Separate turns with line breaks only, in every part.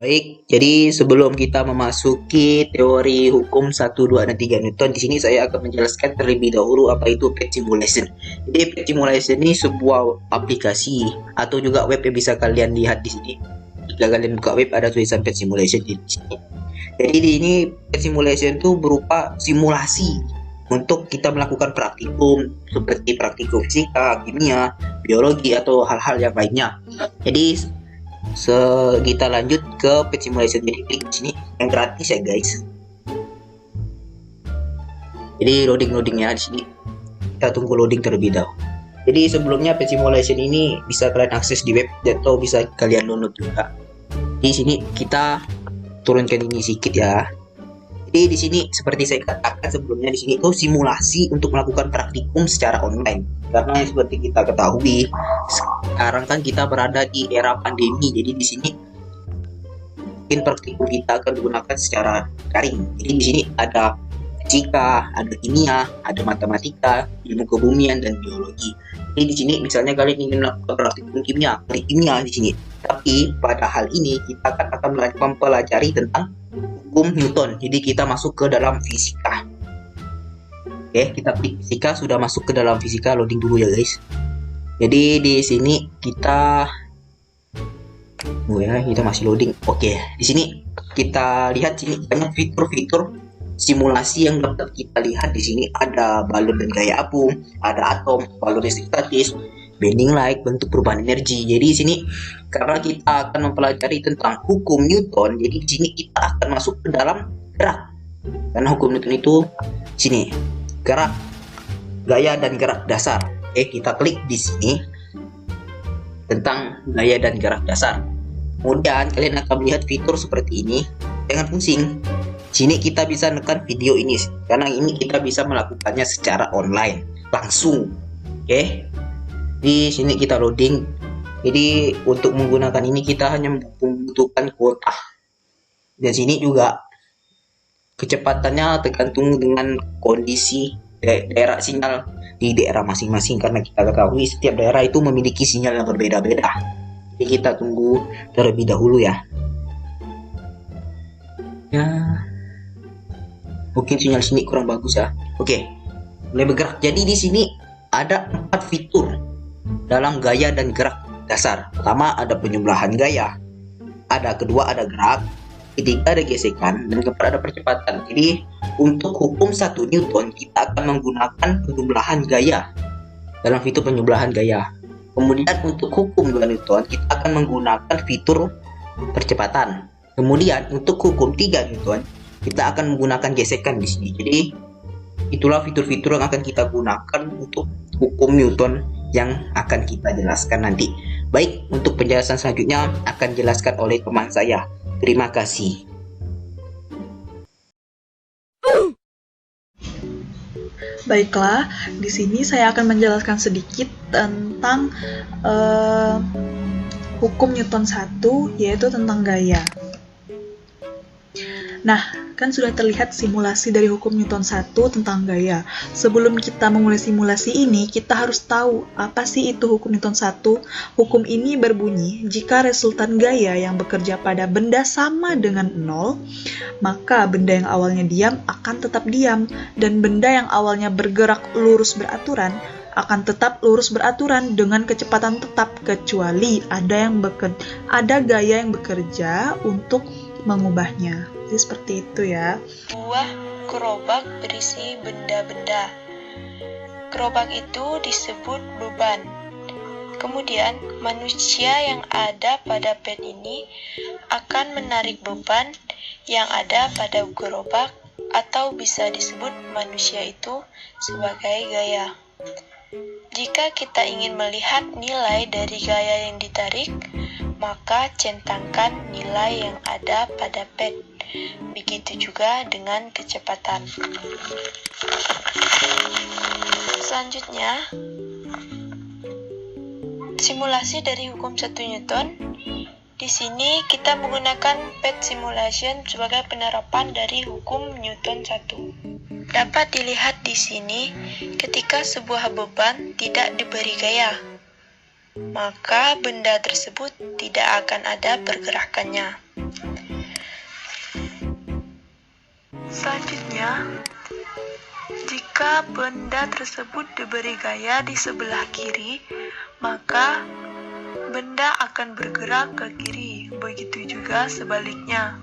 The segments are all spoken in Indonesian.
Baik, jadi sebelum kita memasuki teori hukum 1, 2, dan 3 Newton, di sini saya akan menjelaskan terlebih dahulu apa itu pet simulation. Jadi pet simulation ini sebuah aplikasi atau juga web yang bisa kalian lihat di sini. Jika kalian buka web ada tulisan pet simulation di sini. Jadi di ini pet simulation itu berupa simulasi untuk kita melakukan praktikum seperti praktikum fisika, kimia, biologi atau hal-hal yang lainnya. Jadi kita lanjut ke pet simulation. Jadi klik di sini yang gratis ya guys. Jadi loadingnya di sini kita tunggu loading terlebih dahulu. Jadi sebelumnya pet simulation ini bisa kalian akses di web atau bisa kalian download juga. Di sini kita turunkan ini sedikit ya. Jadi di sini seperti saya katakan sebelumnya, di sini itu simulasi untuk melakukan praktikum secara online. Karena seperti kita ketahui sekarang kan kita berada di era pandemi. Jadi di sini mungkin praktikum kita akan digunakan secara daring. Jadi di sini ada fisika, ada kimia, ada matematika, ilmu kebumian dan biologi. Jadi di sini misalnya kalian ingin melakukan praktikum kimia, klik kimia di sini. Tapi pada hal ini kita akan mempelajari tentang hukum Newton. Jadi kita masuk ke dalam fisika. Oke, kita klik fisika, sudah masuk ke dalam fisika. Loading dulu ya guys. Jadi di sini kita kita masih loading. Oke, di sini kita lihat sini banyak fitur-fitur simulasi yang dapat kita lihat. Di sini ada balon dan gaya apung, ada atom, balon listrik statis, bending light, bentuk perubahan energi. Jadi di sini karena kita akan mempelajari tentang hukum Newton, jadi di sini kita akan masuk ke dalam gerak. Karena hukum Newton itu sini gerak, gaya dan gerak dasar. Oke, kita klik di sini tentang gaya dan gerak dasar. Kemudian kalian akan melihat fitur seperti ini. Jangan pusing. Sini kita bisa menekan video ini karena ini kita bisa melakukannya secara online langsung. Oke. Di sini kita loading. Jadi untuk menggunakan ini kita hanya membutuhkan kuota. Dan sini juga kecepatannya tergantung dengan kondisi daerah sinyal di daerah masing-masing, karena kita ketahui setiap daerah itu memiliki sinyal yang berbeda-beda. Jadi kita tunggu terlebih dahulu ya. Mungkin sinyal sini kurang bagus ya. Oke, mulai bergerak. Jadi di sini ada 4 fitur dalam gaya dan gerak dasar. Pertama ada penjumlahan gaya, kedua ada gerak, ketiga ada gesekan, dan keempat ada percepatan. Jadi untuk hukum 1 Newton kita akan menggunakan penjumlahan gaya dalam fitur penjumlahan gaya. Kemudian untuk hukum 2 Newton kita akan menggunakan fitur percepatan. Kemudian untuk hukum 3 Newton kita akan menggunakan gesekan di sini. Jadi itulah fitur-fitur yang akan kita gunakan untuk hukum Newton yang akan kita jelaskan nanti. Baik, untuk penjelasan selanjutnya akan dijelaskan oleh teman saya. Terima kasih.
Baiklah, di sini saya akan menjelaskan sedikit tentang hukum Newton 1, yaitu tentang gaya. Nah, kan sudah terlihat simulasi dari hukum Newton 1 tentang gaya. Sebelum kita memulai simulasi ini, kita harus tahu apa sih itu hukum Newton 1. Hukum ini berbunyi, jika resultan gaya yang bekerja pada benda sama dengan 0, maka benda yang awalnya diam akan tetap diam, dan benda yang awalnya bergerak lurus beraturan akan tetap lurus beraturan dengan kecepatan tetap, kecuali ada gaya yang bekerja untuk mengubahnya. Jadi seperti itu ya.
Sebuah gerobak berisi benda-benda. Gerobak itu disebut beban. Kemudian manusia yang ada pada pet ini akan menarik beban yang ada pada gerobak, atau bisa disebut manusia itu sebagai gaya. Jika kita ingin melihat nilai dari gaya yang ditarik, maka centangkan nilai yang ada pada pet. Begitu juga dengan kecepatan. Selanjutnya, simulasi dari hukum 1 Newton. Di sini kita menggunakan pet simulation sebagai penerapan dari hukum Newton 1. Dapat dilihat di sini, ketika sebuah beban tidak diberi gaya, maka benda tersebut tidak akan ada pergerakannya. Selanjutnya, jika benda tersebut diberi gaya di sebelah kiri, maka benda akan bergerak ke kiri, begitu juga sebaliknya.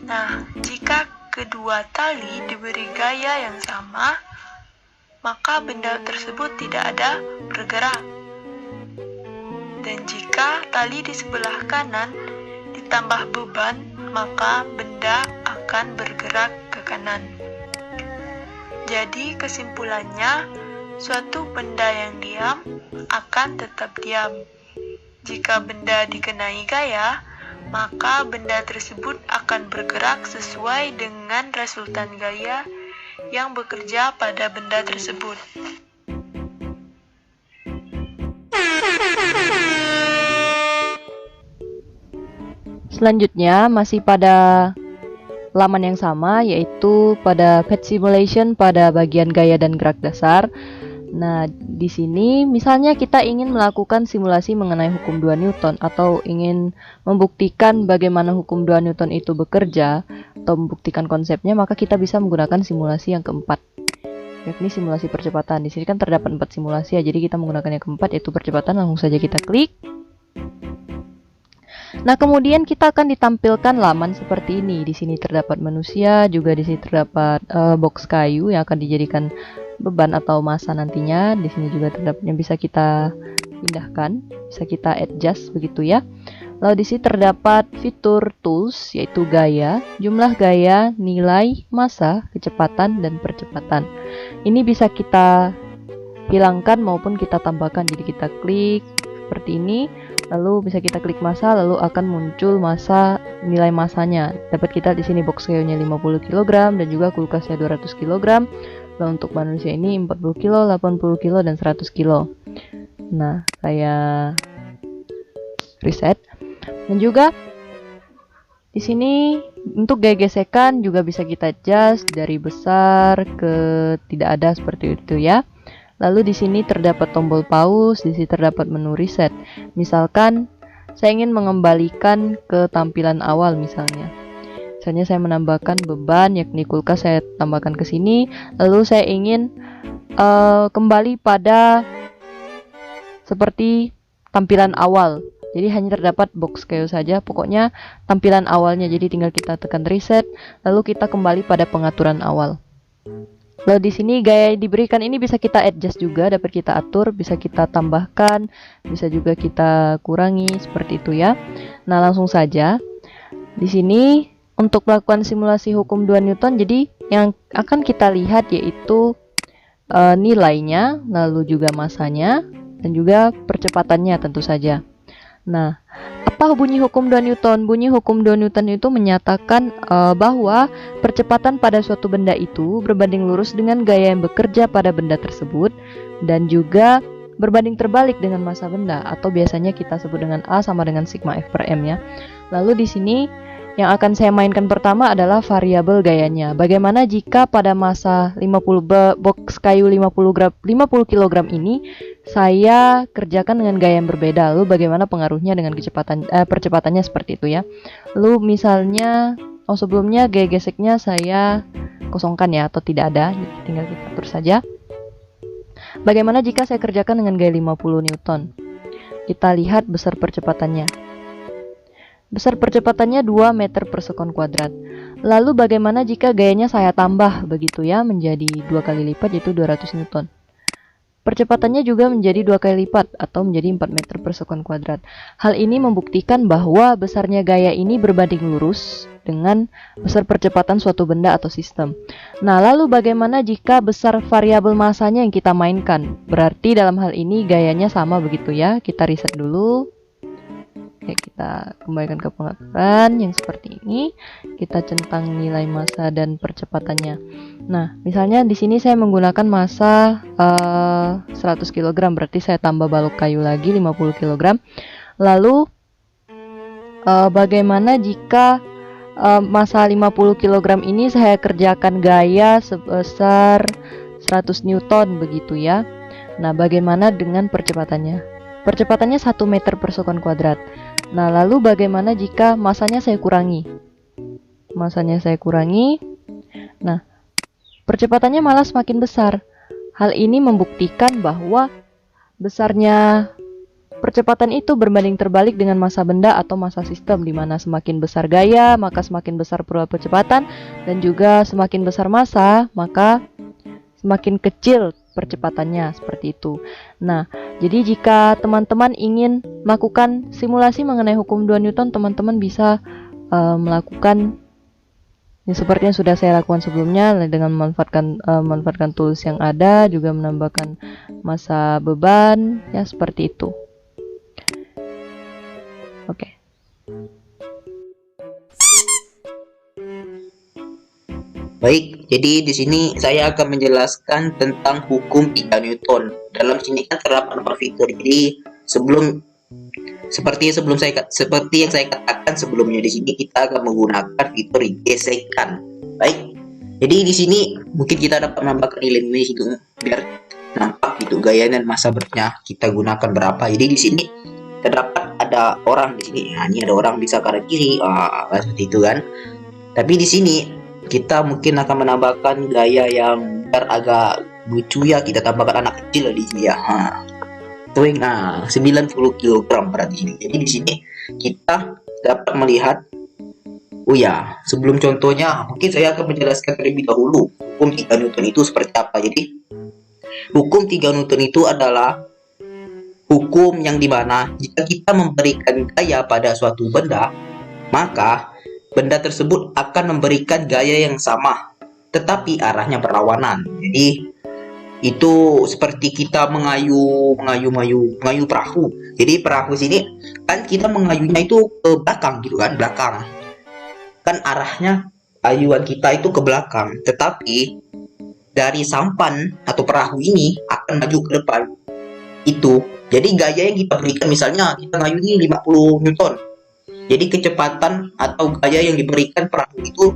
Nah, jika kedua tali diberi gaya yang sama, maka benda tersebut tidak ada bergerak. Dan jika tali di sebelah kanan ditambah beban, maka benda akan bergerak ke kanan. Jadi kesimpulannya, suatu benda yang diam akan tetap diam. Jika benda dikenai gaya, maka benda tersebut akan bergerak sesuai dengan resultan gaya yang bekerja pada benda tersebut.
Selanjutnya masih pada laman yang sama, yaitu pada Pet Simulation pada bagian gaya dan gerak dasar. Nah, di sini misalnya kita ingin melakukan simulasi mengenai hukum 2 Newton atau ingin membuktikan bagaimana hukum 2 Newton itu bekerja atau membuktikan konsepnya, maka kita bisa menggunakan simulasi yang keempat, yakni simulasi percepatan. Di sini kan terdapat 4 simulasi ya, jadi kita menggunakan yang keempat, yaitu percepatan. Langsung saja kita klik. Nah, kemudian kita akan ditampilkan laman seperti ini. Di sini terdapat manusia, juga di sini terdapat box kayu yang akan dijadikan beban atau massa nantinya. Di sini juga terdapat yang bisa kita pindahkan, bisa kita adjust begitu ya. Lalu di sini terdapat fitur tools, yaitu gaya, jumlah gaya, nilai, massa, kecepatan, dan percepatan. Ini bisa kita hilangkan maupun kita tambahkan. Jadi kita klik seperti ini, lalu bisa kita klik massa, lalu akan muncul massa, nilai massanya. Dapat kita di sini box kayunya 50 kg dan juga kulkasnya 200 kg. Lalu untuk manusia ini 40 kg, 80 kg, dan 100 kg. Nah, saya reset. Dan juga di sini untuk gaya gesekan juga bisa kita adjust dari besar ke tidak ada seperti itu ya. Lalu di sini terdapat tombol pause, di sini terdapat menu reset. Misalkan saya ingin mengembalikan ke tampilan awal misalnya. Misalnya saya menambahkan beban, yakni kulkas saya tambahkan ke sini. Lalu saya ingin kembali pada seperti tampilan awal. Jadi hanya terdapat box kayu saja, pokoknya tampilan awalnya. Jadi tinggal kita tekan reset, lalu kita kembali pada pengaturan awal. Lalu di sini gaya yang diberikan ini bisa kita adjust juga, dapat kita atur, bisa kita tambahkan, bisa juga kita kurangi seperti itu ya. Nah, langsung saja di sini untuk melakukan simulasi hukum 2 Newton, jadi yang akan kita lihat yaitu nilainya, lalu juga massanya, dan juga percepatannya tentu saja. Nah, apa bunyi hukum 2 Newton? Bunyi hukum 2 Newton itu menyatakan bahwa percepatan pada suatu benda itu berbanding lurus dengan gaya yang bekerja pada benda tersebut, dan juga berbanding terbalik dengan massa benda, atau biasanya kita sebut dengan A sama dengan sigma F per M ya. Lalu di sini yang akan saya mainkan pertama adalah variabel gayanya. Bagaimana jika pada massa 50 box kayu 50 kg ini saya kerjakan dengan gaya yang berbeda, lalu bagaimana pengaruhnya dengan percepatannya seperti itu ya. Lalu misalnya sebelumnya gaya geseknya saya kosongkan ya, atau tidak ada, tinggal kita atur saja. Bagaimana jika saya kerjakan dengan gaya 50 Newton? Kita lihat besar percepatannya. Besar percepatannya 2 meter per sekon kuadrat. Lalu bagaimana jika gayanya saya tambah begitu ya, menjadi 2 kali lipat, yaitu 200 Newton. Percepatannya juga menjadi 2 kali lipat atau menjadi 4 meter per sekon kuadrat. Hal ini membuktikan bahwa besarnya gaya ini berbanding lurus dengan besar percepatan suatu benda atau sistem. Nah, lalu bagaimana jika besar variabel massanya yang kita mainkan? Berarti dalam hal ini gayanya sama begitu ya. Kita reset dulu. Oke, kita kembalikan ke pengaturan yang seperti ini. Kita centang nilai massa dan percepatannya. Nah, misalnya di sini saya menggunakan massa 100 kg, berarti saya tambah balok kayu lagi 50 kg. Lalu bagaimana jika massa 50 kg ini saya kerjakan gaya sebesar 100 Newton begitu ya. Nah, bagaimana dengan percepatannya? Percepatannya 1 meter per sekon kuadrat. Nah, lalu bagaimana jika massanya saya kurangi? Massanya saya kurangi, Nah, percepatannya malah semakin besar. Hal ini membuktikan bahwa besarnya percepatan itu berbanding terbalik dengan massa benda atau massa sistem, di mana semakin besar gaya, maka semakin besar percepatan, dan juga semakin besar massa, maka semakin kecil percepatannya, seperti itu. Nah, jadi jika teman-teman ingin melakukan simulasi mengenai hukum 2 Newton, teman-teman bisa melakukan seperti yang sudah saya lakukan sebelumnya dengan memanfaatkan tools yang ada, juga menambahkan massa beban, ya seperti itu. Oke.
Baik, jadi di sini saya akan menjelaskan tentang hukum 3 Newton. Dalam sini kan terdapat 4 fitur. Jadi seperti yang saya katakan sebelumnya, di sini kita akan menggunakan fitur gesekan. Baik. Jadi di sini mungkin kita dapat menambahkan nilai-nilai itu biar nampak gitu gaya dan massa bernya kita gunakan berapa. Jadi di sini terdapat ada orang di sini. Nah, ini ada orang bisa kanan kiri, seperti itu kan. Tapi di sini kita mungkin akan menambahkan gaya yang biar agak lucu ya, kita tambahkan anak kecil di sini ya. Nah, 90 kg berat di sini. Jadi di sini kita dapat melihat, oh ya, sebelum contohnya mungkin saya akan menjelaskan terlebih dahulu hukum 3 Newton itu seperti apa. Jadi hukum 3 Newton itu adalah hukum yang dimana jika kita memberikan gaya pada suatu benda, maka benda tersebut akan memberikan gaya yang sama, tetapi arahnya berlawanan. Jadi itu seperti kita mengayu perahu. Jadi perahu sini kan kita mengayunya itu ke belakang gitu kan, belakang. Kan arahnya ayuan kita itu ke belakang, tetapi dari sampan atau perahu ini akan maju ke depan. Itu. Jadi gaya yang kita berikan, misalnya kita ngayuin 50 Newton. Jadi kecepatan atau gaya yang diberikan perahu itu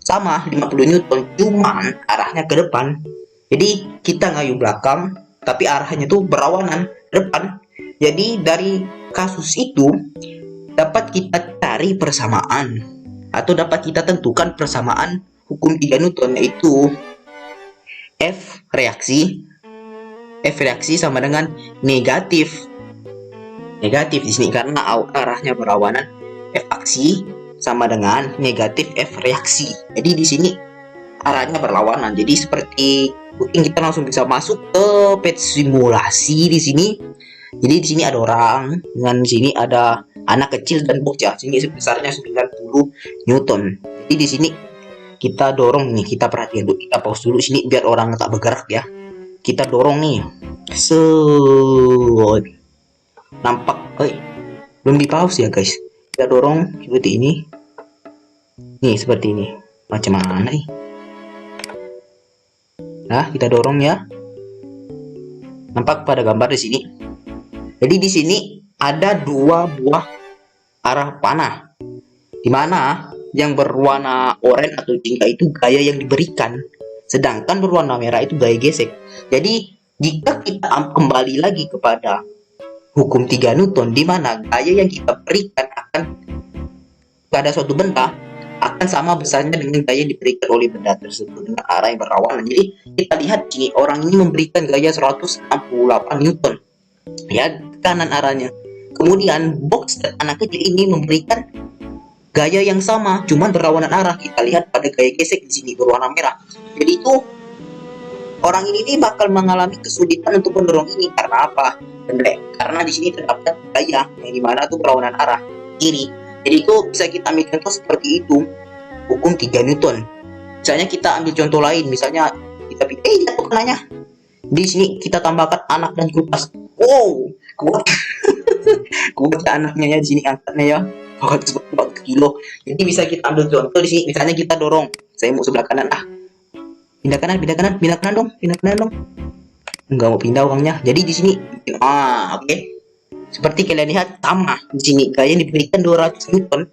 sama 50 Newton, cuman arahnya ke depan. Jadi kita ngayu belakang, tapi arahnya itu berlawanan ke depan. Jadi dari kasus itu dapat kita cari persamaan atau dapat kita tentukan persamaan hukum 3 Newton, yaitu F reaksi sama dengan negatif di sini karena arahnya berlawanan. F aksi sama dengan negatif F reaksi. Jadi di sini arahnya berlawanan. Jadi seperti mungkin kita langsung bisa masuk ke page simulasi di sini. Jadi di sini ada orang, dengan di sini ada anak kecil dan bocah. Sini sebesarnya 90 Newton. Jadi di sini kita dorong nih, kita perhatikan dulu, kita pause dulu sini biar orang tak bergerak ya. Kita dorong nih. Nampak, belum di pause ya guys. Kita dorong seperti ini. Nih seperti ini. Macam mana nih? Nah, kita dorong ya. Nampak pada gambar di sini. Jadi di sini ada 2 buah arah panah. Di mana yang berwarna oranye atau jingga itu gaya yang diberikan, sedangkan berwarna merah itu gaya gesek. Jadi jika kita kembali lagi kepada hukum 3 Newton, di mana gaya yang kita berikan akan pada suatu benda akan sama besarnya dengan gaya yang diberikan oleh benda tersebut dengan arah yang berlawanan. Jadi kita lihat sini orang ini memberikan gaya 168 Newton ya kanan arahnya. Kemudian box dan anak kecil ini memberikan gaya yang sama cuman berlawanan arah. Kita lihat pada gaya gesek di sini berwarna merah. Jadi itu orang ini bakal mengalami kesulitan untuk mendorong ini karena apa? Karena di sini terdapat gaya yang dimana tuh berlawanan arah kiri. Jadi itu bisa kita ambil contoh seperti itu, hukum 3 Newton. Misalnya kita ambil contoh lain, misalnya kita pilih jatuh kenanya. Di sini kita tambahkan anak dan kulkas. Wow, kuat. Kuat anaknya ya di sini angkatnya ya. 400 kilo. Jadi bisa kita ambil contoh di sini, misalnya kita dorong. Saya mau sebelah kanan pindah kanan dong. Enggak mau pindah orangnya. Jadi di sini oke. Seperti kalian lihat sama di sini gaya yang diberikan 200 Newton.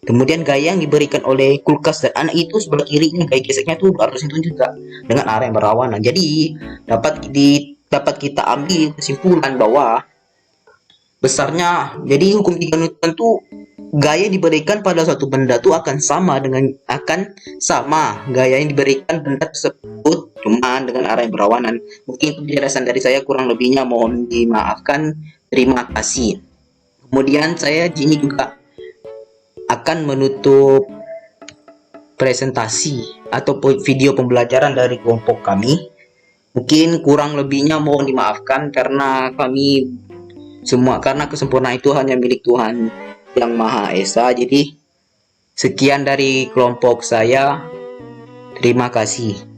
Kemudian gaya yang diberikan oleh kulkas dan anak itu sebelah kirinya gaya geseknya itu 200 Newton juga dengan arah yang berlawanan. Jadi dapat kita ambil kesimpulan bahwa besarnya, jadi hukum 3 Newton itu gaya yang diberikan pada suatu benda itu akan sama gaya yang diberikan benda tersebut, cuman dengan arah yang berlawanan. Mungkin penjelasan dari saya kurang lebihnya mohon dimaafkan. Terima kasih. Kemudian saya Jini juga akan menutup presentasi atau video pembelajaran dari kelompok kami. Mungkin kurang lebihnya mohon dimaafkan karena karena kesempurnaan itu hanya milik Tuhan Yang Maha Esa. Jadi sekian dari kelompok saya. Terima kasih.